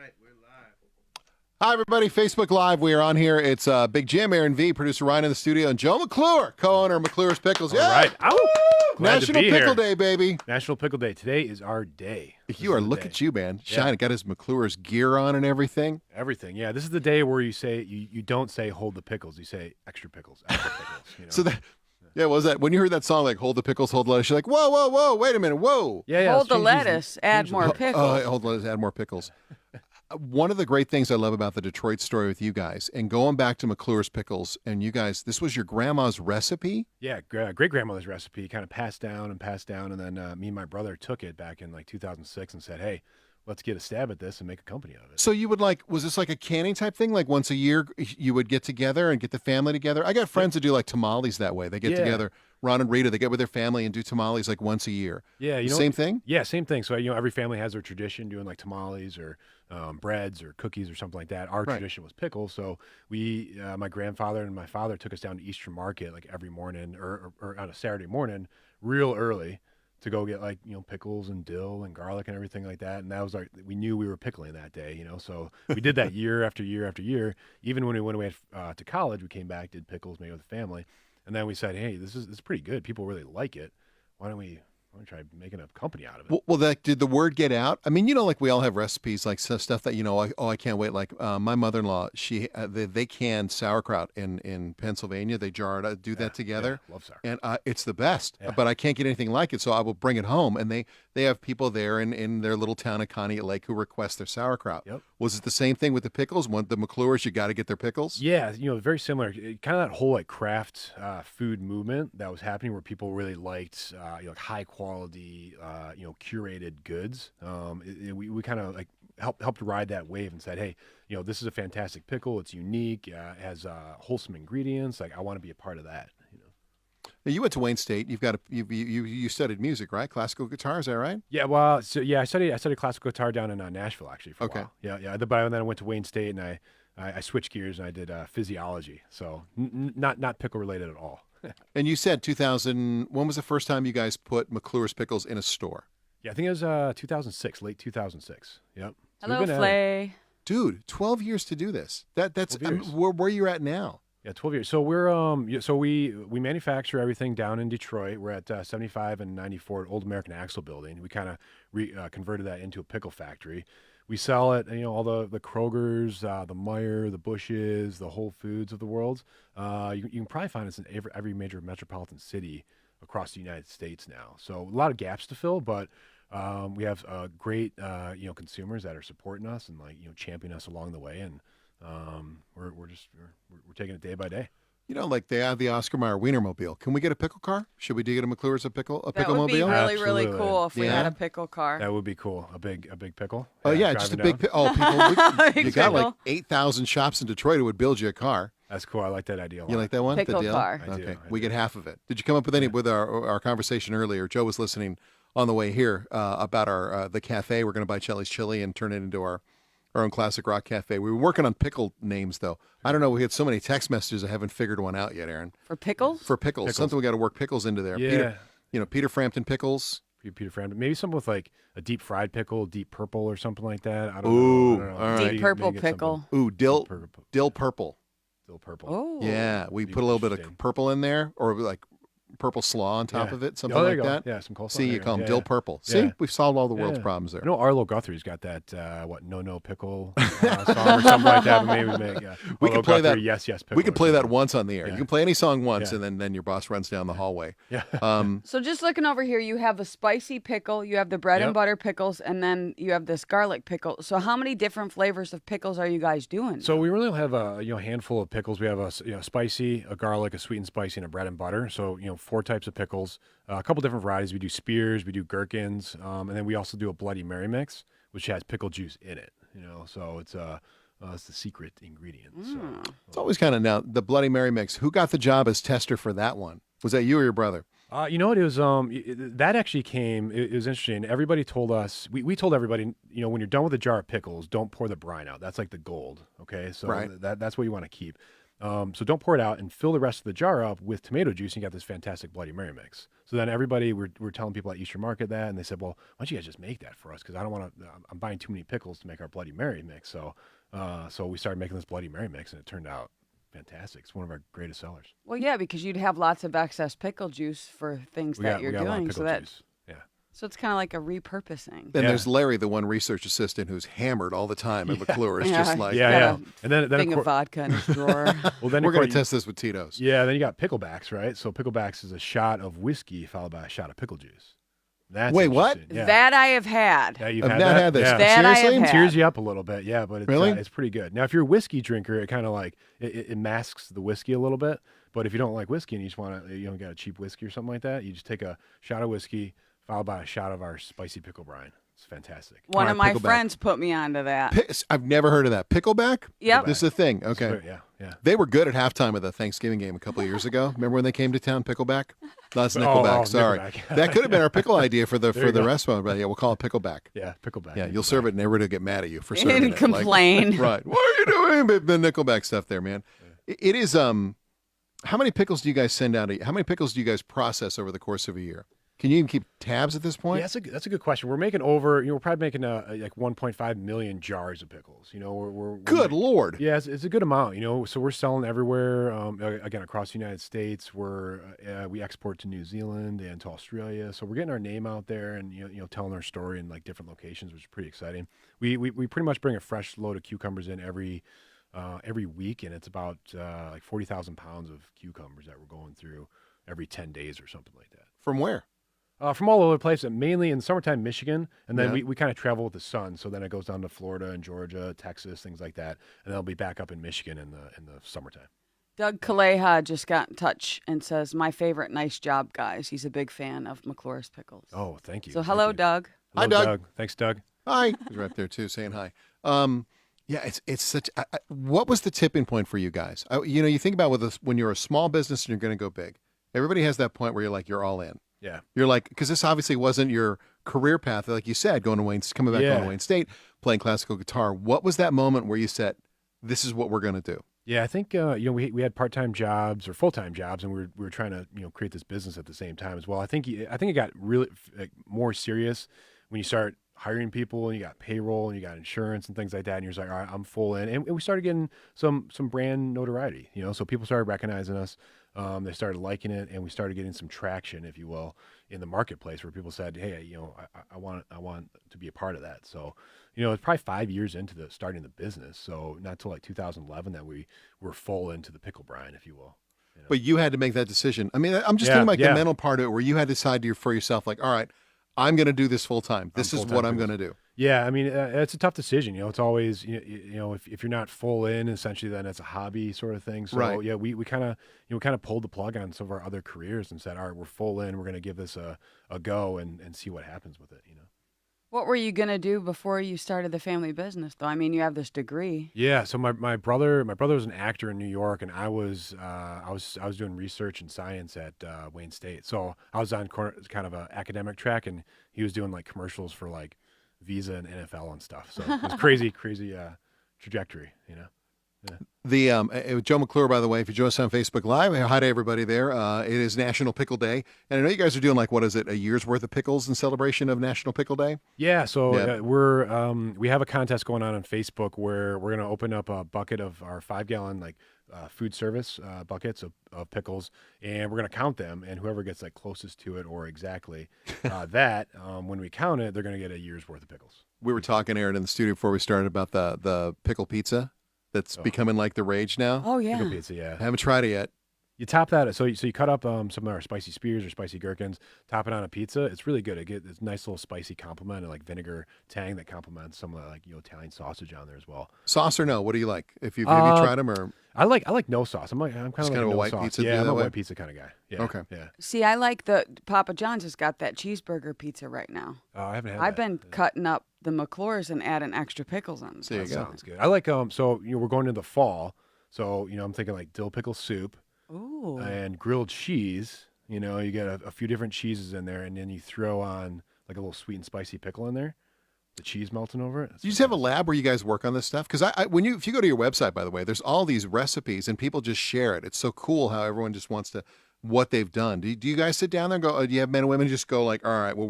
right, we're live. Hi, everybody. Facebook Live. We are on here. It's Big Jim, Aaron V, producer Ryan in the studio, and Joe McClure, co-owner of McClures Pickles. All right. National Pickle Day, baby. National Pickle Day. Today is our day. Look at you, man. Shine. Got his McClures gear on and everything. Everything. Yeah, this is the day where you say, you don't say hold the pickles. You say extra pickles, extra pickles. You know? So that, yeah, what was that? When you heard that song, like, hold the pickles, hold the lettuce, you're like, whoa, whoa, whoa, wait a minute, whoa. Yeah. Hold the lettuce, add more pickles. Hold the lettuce, add more pickles. One of the great things I love about the Detroit story with you guys, and going back to McClures Pickles, and you guys, this was your grandma's recipe? Yeah, great-grandmother's recipe, kind of passed down, and then me and my brother took it back in like 2006 and said, hey, let's get a stab at this and make a company of it. So you would was this like a canning type thing? Like once a year you would get together and get the family together? I got friends that do like tamales that way. They get together, Ron and Rita, they get with their family and do tamales like once a year. Yeah. Same thing? Yeah, same thing. So, every family has their tradition doing like tamales or breads or cookies or something like that. Our tradition was pickles. So we, my grandfather and my father took us down to Eastern Market like every morning or on a Saturday morning real early to go get like, pickles and dill and garlic and everything like that. And that was we knew we were pickling that day, so we did that year after year after year. Even when we went away to college, we came back, did pickles maybe with the family. And then we said, hey, this is pretty good. People really like it. Why don't we try making a company out of it? Well, did the word get out? I mean, like we all have recipes, like stuff that, I can't wait. Like my mother-in-law, they can sauerkraut in Pennsylvania. They jar it, do that together. Yeah, love sauerkraut. And it's the best, Yeah. but I can't get anything like it. So I will bring it home. And they have people there in their little town of Conneaut Lake who request their sauerkraut. Yep. Was it the same thing with the pickles? The McClures, you got to get their pickles? Yeah, very similar. Kind of that whole like craft food movement that was happening where people really liked like high quality, curated goods. We kind of like helped ride that wave and said, hey, this is a fantastic pickle. It's unique. It has wholesome ingredients. Like I want to be a part of that. Now, you went to Wayne State. You studied music, right? Classical guitar, is that right? Yeah, well, I studied classical guitar down in Nashville actually for a while. Yeah. But then I went to Wayne State and I switched gears and I did physiology. So not pickle related at all. And you said 2000. When was the first time you guys put McClures Pickles in a store? Yeah, I think it was 2006, late 2006. Yep. So Hello, Flay. Dude, 12 years to do this. That's where you're at now. Yeah, 12 years. So we're we manufacture everything down in Detroit. We're at 75 and 94 at Old American Axle Building. We kind of converted that into a pickle factory. We sell it, all the Krogers, the Meijer, the Bushes, the Whole Foods of the world. You can probably find us in every major metropolitan city across the United States now. So a lot of gaps to fill, but we have great consumers that are supporting us and championing us along the way, and we're taking it day by day. Like they have the Oscar Mayer Wienermobile. Can we get a pickle car? Should we get a McClures a pickle mobile? That would be really, Absolutely. really cool if we had a pickle car. That would be cool. A big pickle. Oh yeah, just a big driving people. Big You got like pickle. 8,000 shops in Detroit who would build you a car. That's cool. I like that idea a lot. You like that one? Pickle the deal? car. I do, Okay, I we do. get half of it. Did you come up with any with our conversation earlier? Joe was listening on the way here about our the cafe. We're going to buy Chelly's Chili and turn it into our own classic rock cafe. We were working on pickle names though. I don't know. We had so many text messages. I haven't figured one out yet, Aaron. For pickles? For pickles. Something we got to work pickles into there. Yeah. Peter Frampton pickles. Peter Frampton. Maybe something with like a deep fried pickle, deep purple or something like that. I don't Ooh, know. all right. Deep purple Maybe get pickle. Ooh, dill purple. purple. Dill purple. Oh. Yeah, we Be put a little bit of interesting. purple in there, or like purple slaw on top Yeah. of it, something Oh, there like you go. that. Yeah, some coleslaw. See, you There call them go. dill Yeah. purple. See, Yeah. we've solved all the world's Yeah. problems there. I know Arlo Guthrie's got that no pickle song or something like that. But maybe we make We Arlo can play that- Guthrie, Yes pickle. We can or play that something. once on the air. Yeah. You can play any song once, Yeah. and then your boss runs down the hallway. Yeah. So just looking over here, you have a spicy pickle, you have the bread and Yep. butter pickles, and then you have this garlic pickle. So how many different flavors of pickles are you guys doing? So we really have a handful of pickles. We have a spicy, a garlic, a sweet and spicy, and a bread and butter. So 4 types of pickles, a couple different varieties. We do spears, we do gherkins, and then we also do a Bloody Mary mix, which has pickle juice in it. So it's the secret ingredient. So It's always kind of now the Bloody Mary mix. Who got the job as tester for that one? Was that you or your brother? you know what? It was that actually came. It was interesting. Everybody told us. We told everybody. When you're done with a jar of pickles, don't pour the brine out. That's like the gold. Okay, so Right. that's what you want to keep. So don't pour it out and fill the rest of the jar up with tomato juice. And you got this fantastic Bloody Mary mix. So then everybody, we're telling people at Easter Market that, and they said, well, why don't you guys just make that for us? Because I don't want to, I'm buying too many pickles to make our Bloody Mary mix. So we started making this Bloody Mary mix, and it turned out fantastic. It's one of our greatest sellers. Well, yeah, because you'd have lots of excess pickle juice for things that you're we got a lot of doing. pickle juice. Yeah. So it's kind of like a repurposing. Then there's Larry, the one research assistant who's hammered all the time at McClures, just like, Yeah. Got And then thing of vodka in his drawer. well, then we're of going to course test this with Tito's. Yeah, then you got picklebacks, right? So picklebacks is a shot of whiskey followed by a shot of pickle juice. That's Wait, what? interesting. Yeah. That I have had. Yeah, you've I've had not that? had this. Yeah. That I have Seriously? had. It tears you up a little bit, yeah, but it's, Really? It's pretty good. Now, if you're a whiskey drinker, it kind of like it masks the whiskey a little bit. But if you don't like whiskey and you just want to, got a cheap whiskey or something like that, you just take a shot of whiskey followed by a shot of our spicy pickle brine. It's fantastic. One All of right, my pickleback. friends put me onto that. I've never heard of that. Pickleback? Yep. This is a thing. Okay. Yeah. They were good at halftime of the Thanksgiving game a couple of years ago. Remember when they came to town, Pickleback? That's Nickelback. Sorry, Nickelback. that could have been our pickle idea for the you go. restaurant. But yeah, we'll call it Pickleback. Yeah, pickleback. Yeah, you'll serve it, and everybody will get mad at you for serving And it. Like, complain. right? What are you doing? The Nickelback stuff there, man. It is. How many pickles do you guys send out? How many pickles do you guys process over the course of a year? Can you even keep tabs at this point? Yeah, that's a good question. We're making over, we're probably making like 1.5 million jars of pickles. We're Good Lord. Yeah, it's a good amount. So we're selling everywhere. Again, across the United States. We export to New Zealand and to Australia. So we're getting our name out there and telling our story in like different locations, which is pretty exciting. We pretty much bring a fresh load of cucumbers in every week, and it's about like 40,000 pounds of cucumbers that we're going through every 10 days or something like that. From where? From all over the place, and mainly in summertime, Michigan, and then Yeah. we kind of travel with the sun. So then it goes down to Florida and Georgia, Texas, things like that, and then I'll be back up in Michigan in the summertime. Doug Kaleha just got in touch and says, my favorite, nice job, guys. He's a big fan of McClures Pickles. Oh, thank you. So Thank hello, you. Doug. Hello, Hi, Doug. Thanks, Doug. Hi. He's right there too, saying hi. Yeah, it's such. What was the tipping point for you guys? You think about when you're a small business and you're going to go big. Everybody has that point where you're all in. Yeah. You're like, because this obviously wasn't your career path, like you said, coming back going to Wayne State, playing classical guitar. What was that moment where you said, "This is what we're going to do"? Yeah, I think we had part-time jobs or full-time jobs, and we were trying to create this business at the same time as well. I think it got really more serious when you start hiring people and you got payroll and you got insurance and things like that, and you're just like, all right, I'm full in, and we started getting some brand notoriety. So people started recognizing us. They started liking it, and we started getting some traction, if you will, in the marketplace where people said, "Hey, I want to be a part of that." So, it's probably 5 years into starting the business. So not till like 2011 that we were full into the pickle brine, if you will. But you had to make that decision. I mean, I'm just thinking about the mental part of it, where you had to decide for yourself, like, all right, I'm going to do this full time. This is what I'm going to do. Yeah, I mean, it's a tough decision. It's always, if you're not full in, essentially, then it's a hobby sort of thing. So Right. yeah, we kind of pulled the plug on some of our other careers and said, all right, we're full in. We're going to give this a go and see what happens with it. What were you going to do before you started the family business, though? I mean, you have this degree. Yeah, so my brother was an actor in New York, and I was doing research and science at Wayne State. So I was on kind of an academic track, and he was doing like commercials for like Visa and NFL and stuff. So it was crazy trajectory. Yeah. The Joe McClure, by the way, if you join us on Facebook Live, hi to everybody there. It is National Pickle Day, and I know you guys are doing like, what is it, a year's worth of pickles in celebration of National Pickle Day? Yeah, so we have a contest going on Facebook where we're going to open up a bucket of our 5-gallon food service buckets of pickles, and we're going to count them, and whoever gets like closest to it or exactly when we count it, they're going to get a year's worth of pickles. We were talking, Aaron, in the studio before we started about the pickle pizza that's becoming like the rage now. Oh, yeah. Pickle pizza, yeah. I haven't tried it yet. You top that, so you cut up some of our spicy spears or spicy gherkins, top it on a pizza. It's really good. It gets this nice little spicy complement and like vinegar tang that complements some of the Italian sausage on there as well. Sauce or no? What do you like? Have you tried them or? I like no sauce. I'm kind of a no white sauce. pizza. Yeah, I'm that a way? white pizza kind of guy. Yeah. Okay. Yeah. See, I like the Papa John's has got that cheeseburger pizza right now. I haven't had. I've that. been cutting up the McClures and adding extra pickles on. There you go. Sounds good. I like so we're going into the fall, so I'm thinking like dill pickle soup. Ooh. And grilled cheese. You get a few different cheeses in there, and then you throw on like a little sweet and spicy pickle in there. the cheese melting over it. Do you just have a lab where you guys work on this stuff? Because if you go to your website, by the way, there's all these recipes and people just share it. It's so cool how everyone just wants to what they've done. Do you guys sit down there and go? Do you have men and women just go like, all right, well,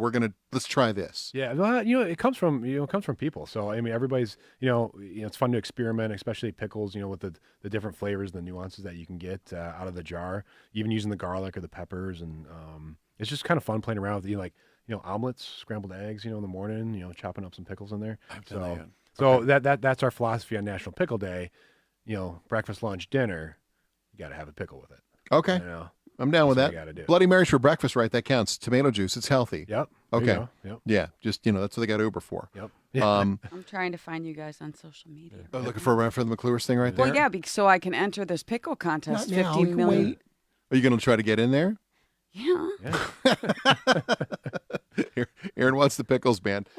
let's try this? Yeah, well, it comes from people. So I mean, everybody's it's fun to experiment, especially pickles. With the different flavors, and the nuances that you can get out of the jar, even using the garlic or the peppers, and it's just kind of fun playing around with omelets, scrambled eggs, in the morning, chopping up some pickles in there. That's our philosophy on National Pickle Day. Breakfast, lunch, dinner, you got to have a pickle with it. Okay. I'm down with That's that. what we gotta do. Bloody Marys for breakfast, right? That counts. Tomato juice, it's healthy. Yep. Okay. There you go. Yep. Yeah, just that's what they got Uber for. Yep. I'm trying to find you guys on social media. Looking for the McClures thing right there. Well, yeah, so I can enter this pickle contest. Not now, 15 you million. wait. Are you going to try to get in there? Yeah. Aaron wants the pickles band.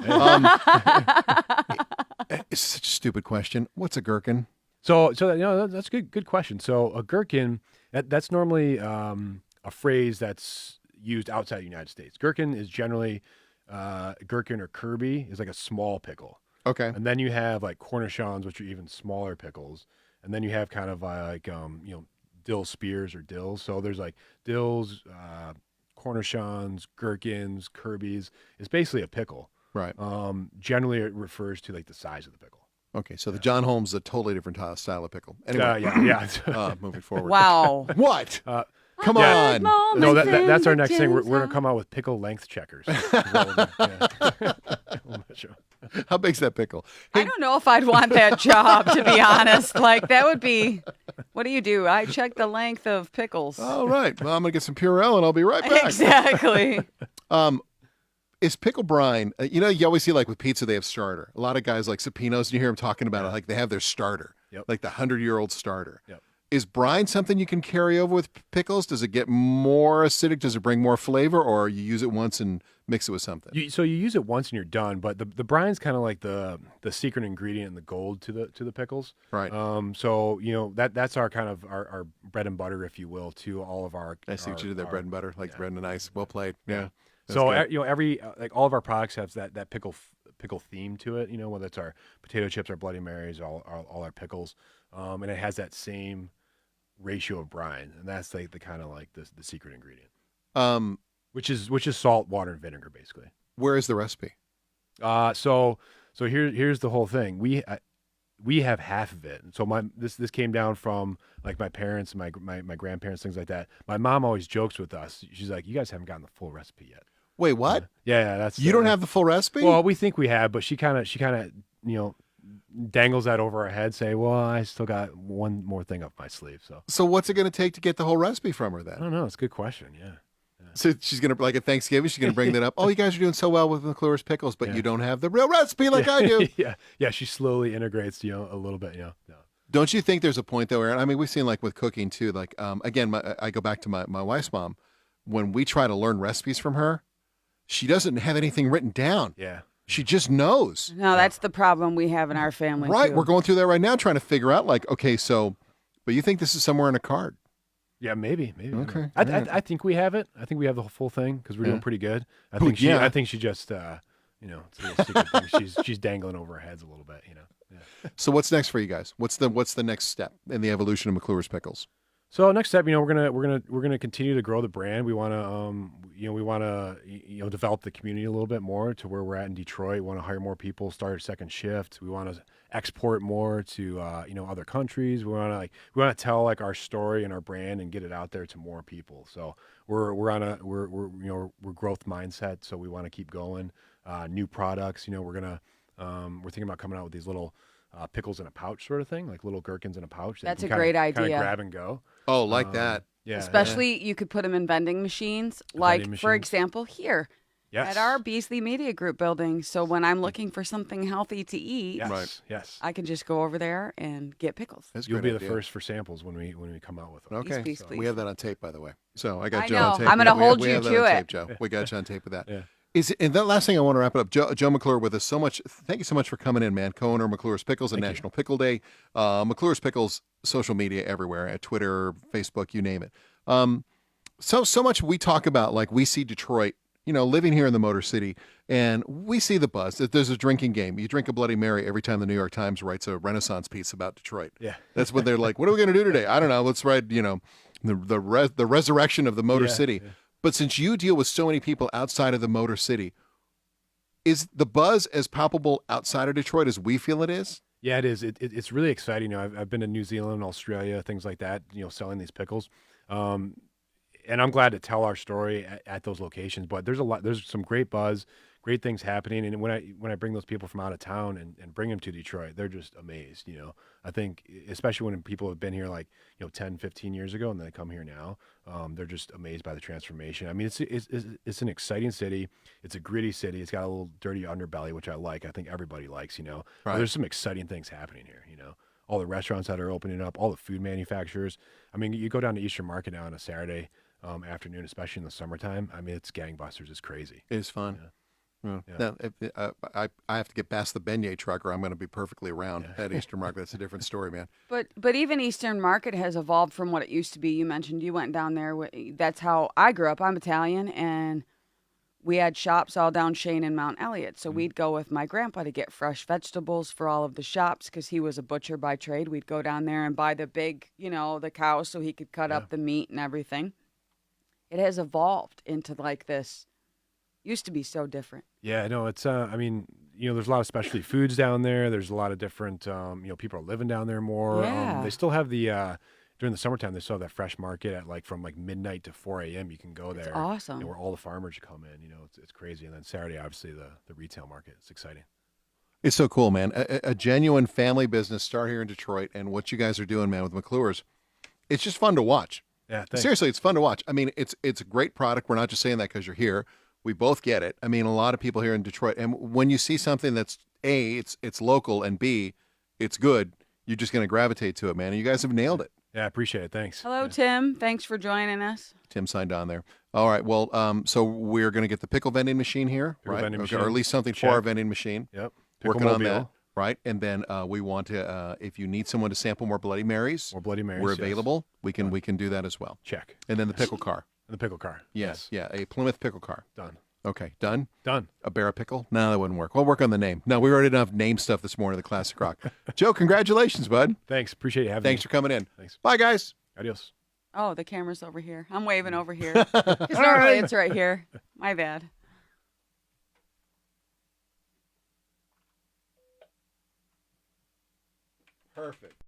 It's such a stupid question. What's a gherkin? So that's a good question. So a gherkin, that's normally a phrase that's used outside the United States. Gherkin is generally gherkin or Kirby is like a small pickle. Okay. And then you have like cornichons, which are even smaller pickles. And then you have kind of dill spears or dills. So there's like dills, cornichons, gherkins, Kirby's. It's basically a pickle. Right. Generally, it refers to like the size of the pickle. Okay, so the John Holmes is a totally different style of pickle. Anyway, yeah. Moving forward. Wow. What? Come yeah. on. No, that's our next thing. We're going to come out with pickle length checkers. How big's that pickle? I don't know if I'd want that job, to be honest. Like, that would be, what do? I check the length of pickles. All right. Well, I'm going to get some Purell and I'll be right back. Exactly. Is pickle brine, you always see like with pizza, they have starter. A lot of guys like Sapinos, and you hear them talking about it, like they have their starter, like the 100-year-old starter. Yep. Is brine something you can carry over with pickles? Does it get more acidic? Does it bring more flavor, or you use it once and mix it with something? So you use it once and you're done, but the brine's kind of like the secret ingredient and the gold to the pickles. Right. So that's our kind of our bread and butter, if you will, to all of our. I see what you did there, bread and butter, like bread and ice. Well played. Yeah. So every all of our products have that pickle theme to it. Whether it's our potato chips, our Bloody Marys, all our pickles, and it has that same ratio of brine, and that's like the kind of like the secret ingredient, which is salt, water, and vinegar, basically. Where is the recipe? So here's the whole thing. We have half of it. So this came down from like my parents and my grandparents, things like that. My mom always jokes with us. She's like, "You guys haven't gotten the full recipe yet." Wait, what? Yeah, that's you don't have the full recipe. Well, we think we have, but she kind of dangles that over our head, say, "Well, I still got one more thing up my sleeve." So what's it going to take to get the whole recipe from her then? I don't know. It's a good question. Yeah. So she's going to, like at Thanksgiving, she's going to bring that up. Oh, you guys are doing so well with McClures Pickles, but you don't have the real recipe like I do. Yeah. She slowly integrates, a little bit. Don't you think there's a point though, Aaron? I mean, we've seen like with cooking too. Like again, I go back to my wife's mom. When we try to learn recipes from her, she doesn't have anything written down. Yeah. She just knows. No, that's the problem we have in our family. Right. Too. We're going through that right now, trying to figure out like, okay, so, but you think this is somewhere in a card? Yeah, maybe. Okay. I think we have it. I think we have the full thing because we're doing pretty good. I think she just, it's a little secret thing. She's dangling over our heads a little bit, Yeah. So what's next for you guys? What's the next step in the evolution of McClures Pickles? So next step, we're gonna continue to grow the brand. We want to develop the community a little bit more to where we're at in Detroit. We want to hire more people, start a second shift. We want to export more to other countries. We want to tell like our story and our brand and get it out there to more people. So we're growth mindset. So we want to keep going. New products. We're thinking about coming out with these little pickles in a pouch sort of thing, like little gherkins in a pouch. That's a great idea. Kind of grab and go. Oh, like that. Yeah. Especially you could put them in vending machines, for example, here at our Beasley Media Group building. So when I'm looking for something healthy to eat, yes, I can just go over there and get pickles. You'll be the first for samples when we come out with them. Okay, please. We have that on tape, by the way. So I got I Joe know. on tape. I'm going to hold we you have that to on it. tape, Joe. We got you on tape with that. Yeah. And that last thing I want to wrap it up, Joe McClure with us so much. Thank you so much for coming in, man. Co-owner McClure's Pickles and National Pickle Day. McClure's Pickles, social media everywhere, at Twitter, Facebook, you name it. So much we talk about, like we see Detroit living here in the Motor City, and we see the buzz. That there's a drinking game. You drink a Bloody Mary every time the New York Times writes a Renaissance piece about Detroit. Yeah. That's what they're like. What are we going to do today? I don't know. Let's write, the resurrection of the Motor City. Yeah. But since you deal with so many people outside of the Motor City, is the buzz as palpable outside of Detroit as we feel it is? Yeah, it is. It's really exciting. I've been to New Zealand, Australia, things like that, selling these pickles. And I'm glad to tell our story at those locations. But there's some great buzz, great things happening. And when I bring those people from out of town and bring them to Detroit, they're just amazed. I think especially when people have been here 10, 15 years ago, and they come here now, they're just amazed by the transformation. I mean, it's an exciting city. It's a gritty city. It's got a little dirty underbelly, which I like. I think everybody likes. Right. But there's some exciting things happening here. All the restaurants that are opening up, all the food manufacturers. I mean, you go down to Eastern Market now on a Saturday afternoon, especially in the summertime. I mean, it's gangbusters. It's crazy. It is fun. Yeah. Now, I have to get past the beignet truck, or I'm going to be perfectly round at Eastern Market. That's a different story, man. But even Eastern Market has evolved from what it used to be. You mentioned you went down there. That's how I grew up. I'm Italian, and we had shops all down Shane and Mount Elliott. So we'd go with my grandpa to get fresh vegetables for all of the shops because he was a butcher by trade. We'd go down there and buy the big, the cows so he could cut up the meat and everything. It has evolved into this. Used to be so different. Yeah, no, it's I mean, there's a lot of specialty foods down there. There's a lot of different people are living down there more. Yeah. They still have the during the summertime they still have that fresh market at from midnight to 4 a.m. You can go there. It's awesome. Where all the farmers come in, it's crazy. And then Saturday obviously the retail market. It's exciting. It's so cool, man. A genuine family business start here in Detroit, and what you guys are doing, man, with McClures, it's just fun to watch. Yeah, thanks. Seriously, it's fun to watch. I mean, it's a great product. We're not just saying that because you're here. We both get it. I mean, a lot of people here in Detroit, and when you see something that's A, it's local, and B, it's good, you're just going to gravitate to it, man. And you guys have nailed it. Yeah, I appreciate it. Thanks. Hello, Tim. Thanks for joining us. Tim signed on there. All right. Well, so we're going to get the pickle vending machine here, Pickle right? vending machine. Or at least something for our vending machine. Yep. Working on that, right? And then we want to, if you need someone to sample more Bloody Marys, we're available. Yes. We can do that as well. Check. And then the pickle car. The pickle car. Yes. Yeah. A Plymouth pickle car. Done. Okay, done? Done. A Barra pickle? No, that wouldn't work. We'll work on the name. No, we already enough name stuff this morning, the Classic Rock. Joe, congratulations, bud. Thanks. Appreciate you having me. Thanks for coming in. Thanks. Bye, guys. Adios. Oh, the camera's over here. I'm waving over here. Because normally it's right here. My bad. Perfect.